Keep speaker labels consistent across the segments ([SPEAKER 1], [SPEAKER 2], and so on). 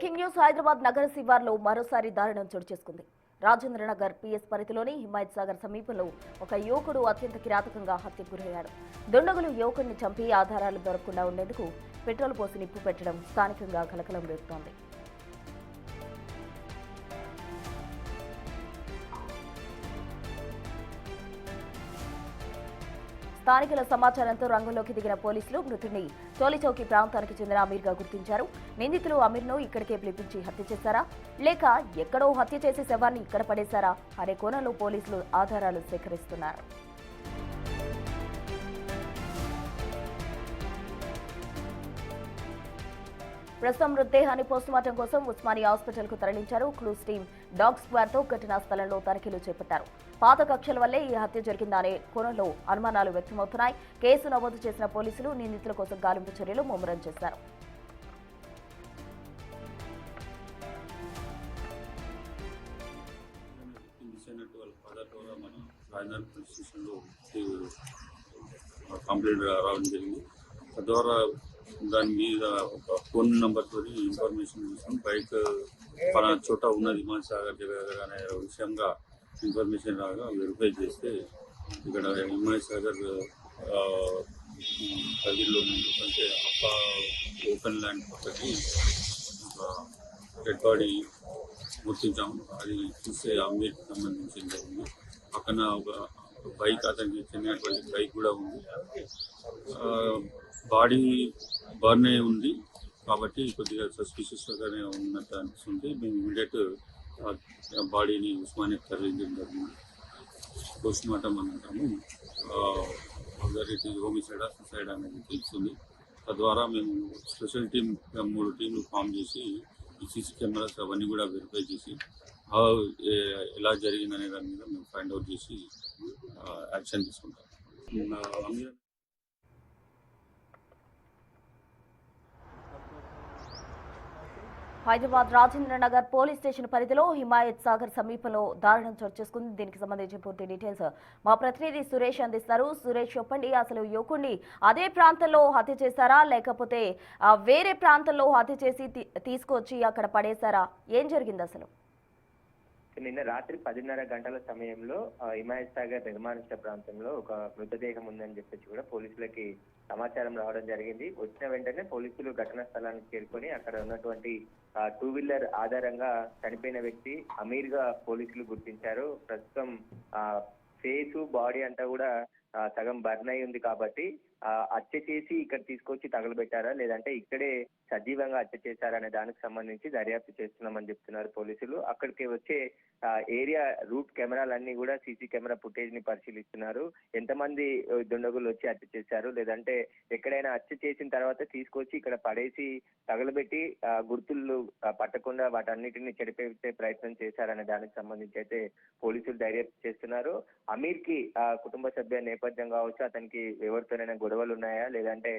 [SPEAKER 1] Breaking news Hyderabad నగర శివార్లో మరోసారి దారుణం చోటు చేసుకుంది. రాజేంద్ర నగర్ పిఎస్ పరిధిలోని హిమాయత్ సాగర్ సమీపంలో ఒక యువకుడు అత్యంత కిరాతకంగా హత్యకు గురయ్యాడు. దుండగులు యువకుడిని చంపి ఆధారాలు దొరకకుండా ఉండేందుకు పెట్రోల్ పోసి నిప్పు పెట్టడం స్థానికంగా కలకలం రేపుతోంది. స్థానికుల సమాచారంతో రంగంలోకి దిగిన పోలీసులు మృతుడిని చోలిచౌకి ప్రాంతానికి చెందిన అమీర్గా గుర్తించారు. నిందితులు అమీర్ను ఇక్కడికే పిలిపించి హత్య చేశారా లేక ఎక్కడో హత్య చేసే శవాన్ని ఇక్కడ పడేశారా అనే కోణంలో పోలీసులు ఆధారాలు సేకరిస్తున్నారు. ప్రస్తుతం మృతదేహాన్ని పోస్టుమార్టం కోసం ఉస్మానియా హాస్పిటల్ కు తరలించారు. క్లూస్ టీం డాగ్ స్క్వాడ్ తో ఘటనా స్థలంలో తనిఖీలు చేపట్టారు. పాత కక్షల వల్లే ఈ హత్య జరిగిందనే కోణంలో అనుమానాలు వ్యక్తమవుతున్నాయి. కేసు నమోదు చేసిన పోలీసులు నిందితుల కోసం గాలింపు చర్యలు ముమ్మరం చేశారు.
[SPEAKER 2] దాని మీద ఒక ఫోన్ నెంబర్తో ఇన్ఫర్మేషన్ తీసుకుని బైక్ పలానా చోట ఉన్నది హిమాయత్ సాగర్ దగ్గర అనే విషయంగా ఇన్ఫర్మేషన్ రాగా వెరిఫై చేస్తే ఇక్కడ హిమాయత్ సాగర్ పరిధిలో అంటే ఓపెన్ ల్యాండ్ పక్కకి ఒక డెడ్ బాడీ గుర్తించాము. అది చూస్తే అమీర్కి సంబంధించింది ఉంది. పక్కన ఒక బైక్ అతనికి చెందినటువంటి బైక్ కూడా ఉంది. బాడీ బర్న్ అయి ఉంది కాబట్టి కొద్దిగా సస్పిషియస్గానే ఉన్నట్టు అనిపిస్తుంది. మేము ఇమీడియట్ బాడీని ఉస్మానియా తరలించడం జరిగింది. పోస్ట్ మార్టం అంటాము. హోమిసైడా సూసైడ్ అనేది తెలుస్తుంది. తద్వారా మేము స్పెషల్ టీం 3 టీంలు ఫామ్ చేసి ఈ సీసీ కెమెరాస్ అవన్నీ కూడా వెరిఫై చేసి ఎలా జరిగిందనే దాని మీద మేము ఫైండ్ అవుట్ చేసి యాక్షన్ తీసుకుంటాం.
[SPEAKER 1] హైదరాబాద్ రాజేంద్ర నగర్ పోలీస్ స్టేషన్ పరిధిలో హిమాయత్ సాగర్ సమీపంలో దారుణం చోటు చేసుకుంది. దీనికి సంబంధించిన పూర్తి డీటెయిల్స్ మా ప్రతినిధి సురేష్ అందిస్తారు. సురేష్, చెప్పండి, అసలు యువకుడిని అదే ప్రాంతంలో హత్య చేశారా లేకపోతే వేరే ప్రాంతంలో హత్య చేసి తీసుకొచ్చి అక్కడ పడేశారా? ఏం జరిగింది అసలు?
[SPEAKER 3] నిన్న రాత్రి 10:30 గంటల సమయంలో హిమాయత్ సాగర్ నిర్మానుష్ట ప్రాంతంలో ఒక మృతదేహం ఉందని చెప్పేసి కూడా పోలీసులకి సమాచారం రావడం జరిగింది. వచ్చిన వెంటనే పోలీసులు ఘటనా స్థలానికి చేరుకొని అక్కడ ఉన్నటువంటి 2 వీలర్ ఆధారంగా చనిపోయిన వ్యక్తి అమీర్ గా పోలీసులు గుర్తించారు. ప్రస్తుతం ఫేసు బాడీ అంతా కూడా సగం బర్న్ అయి ఉంది కాబట్టి హత్య చేసి ఇక్కడ తీసుకొచ్చి తగలబెట్టారా లేదంటే ఇక్కడే సజీవంగా హత్య చేశారా అనే దానికి సంబంధించి దర్యాప్తు చేస్తున్నామని చెప్తున్నారు పోలీసులు. అక్కడికి వచ్చే ఏరియా రూట్ కెమెరాలన్నీ కూడా సీసీ కెమెరా ఫుటేజ్ ని పరిశీలిస్తున్నారు. ఎంతమంది దుండగులు వచ్చి హత్య చేశారు లేదంటే ఎక్కడైనా హత్య చేసిన తర్వాత తీసుకొచ్చి ఇక్కడ పడేసి తగలబెట్టి గుర్తులు పట్టకుండా వాటన్నిటిని చెడిపే ప్రయత్నం చేశారనే దానికి సంబంధించి అయితే పోలీసులు దర్యాప్తు చేస్తున్నారు. అమీర్ కి కుటుంబ సభ్య నేపథ్యం కావచ్చు, అతనికి ఎవరితోనైనా గొడవలు ఉన్నాయా లేదంటే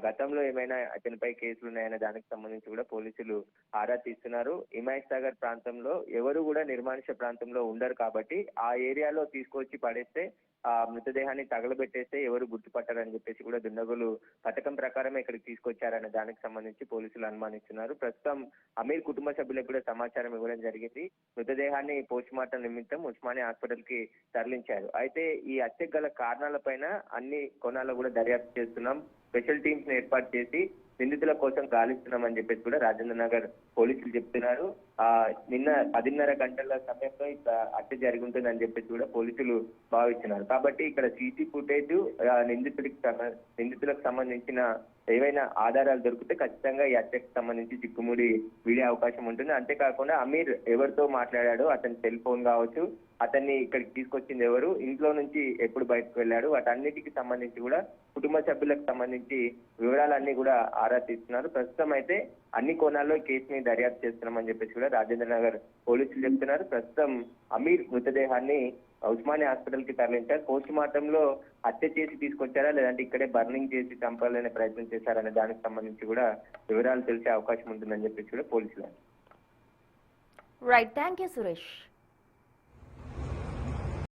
[SPEAKER 3] గతంలో ఏమైనా అతనిపై కేసులు ఉన్నాయనే దానికి సంబంధించి కూడా పోలీసులు ఆరా తీస్తున్నారు. హిమాయత్ సాగర్ ప్రాంతంలో ఎవరు కూడా నిర్మానుష్య ప్రాంతంలో ఉండరు కాబట్టి ఆ ఏరియాలో తీసుకొచ్చి పడేస్తే ఆ మృతదేహాన్ని తగలబెట్టేస్తే ఎవరు గుర్తుపట్టారని చెప్పేసి కూడా దుండగులు పథకం ప్రకారమే ఇక్కడికి తీసుకొచ్చారనే దానికి సంబంధించి పోలీసులు అనుమానిస్తున్నారు. ప్రస్తుతం అమీర్ కుటుంబ సభ్యులకు కూడా సమాచారం ఇవ్వడం జరిగింది. మృతదేహాన్ని పోస్ట్ మార్టం నిమిత్తం ఉస్మానియా హాస్పిటల్ కి తరలించారు. అయితే ఈ హత్యకు గల కారణాలపైన అన్ని కోణాల్లో కూడా దర్యాప్తు చేస్తున్నాం. స్పెషల్ టీమ్స్ ని ఏర్పాటు చేసి నిందితుల కోసం గాలిస్తున్నామని చెప్పేసి కూడా రాజేంద్ర నగర్ పోలీసులు చెప్తున్నారు. నిన్న 10:30 గంటల సమయంలో ఇక్కడ హత్య జరిగి ఉంటుందని చెప్పేసి కూడా పోలీసులు భావిస్తున్నారు. కాబట్టి ఇక్కడ సీసీ ఫుటేజ్ నిందితులకు సంబంధించిన ఏవైనా ఆధారాలు దొరికితే ఖచ్చితంగా ఈ హత్యకు సంబంధించి చిక్కుముడి వీడే అవకాశం ఉంటుంది. అంతేకాకుండా అమీర్ ఎవరితో మాట్లాడాడో అతని సెల్ ఫోన్ కావచ్చు, అతన్ని ఇక్కడికి తీసుకొచ్చింది ఎవరు, ఇంట్లో నుంచి ఎప్పుడు బయటకు వెళ్ళాడు, వాటన్నిటికి సంబంధించి కూడా కుటుంబ సభ్యులకు సంబంధించి వివరాలన్నీ కూడా ఆరా తీస్తున్నారు. ప్రస్తుతం అయితే అన్ని కోణాల్లో కేసుని దర్యాప్తు చేస్తున్నామని చెప్పేసి కూడా రాజేంద్ర నగర్ పోలీసులు చెప్తున్నారు. ప్రస్తుతం అమీర్ మృతదేహాన్ని ఉస్మానియా హాస్పిటల్ కి తరలించారు. పోస్ట్ మార్టం లో హత్య చేసి తీసుకొచ్చారా లేదంటే ఇక్కడే బర్నింగ్ చేసి చంపాలనే ప్రయత్నం చేశారనే దానికి సంబంధించి కూడా వివరాలు తెలిసే అవకాశం ఉంటుందని చెప్పేసి కూడా పోలీసులు.
[SPEAKER 1] Right, thank you Suresh.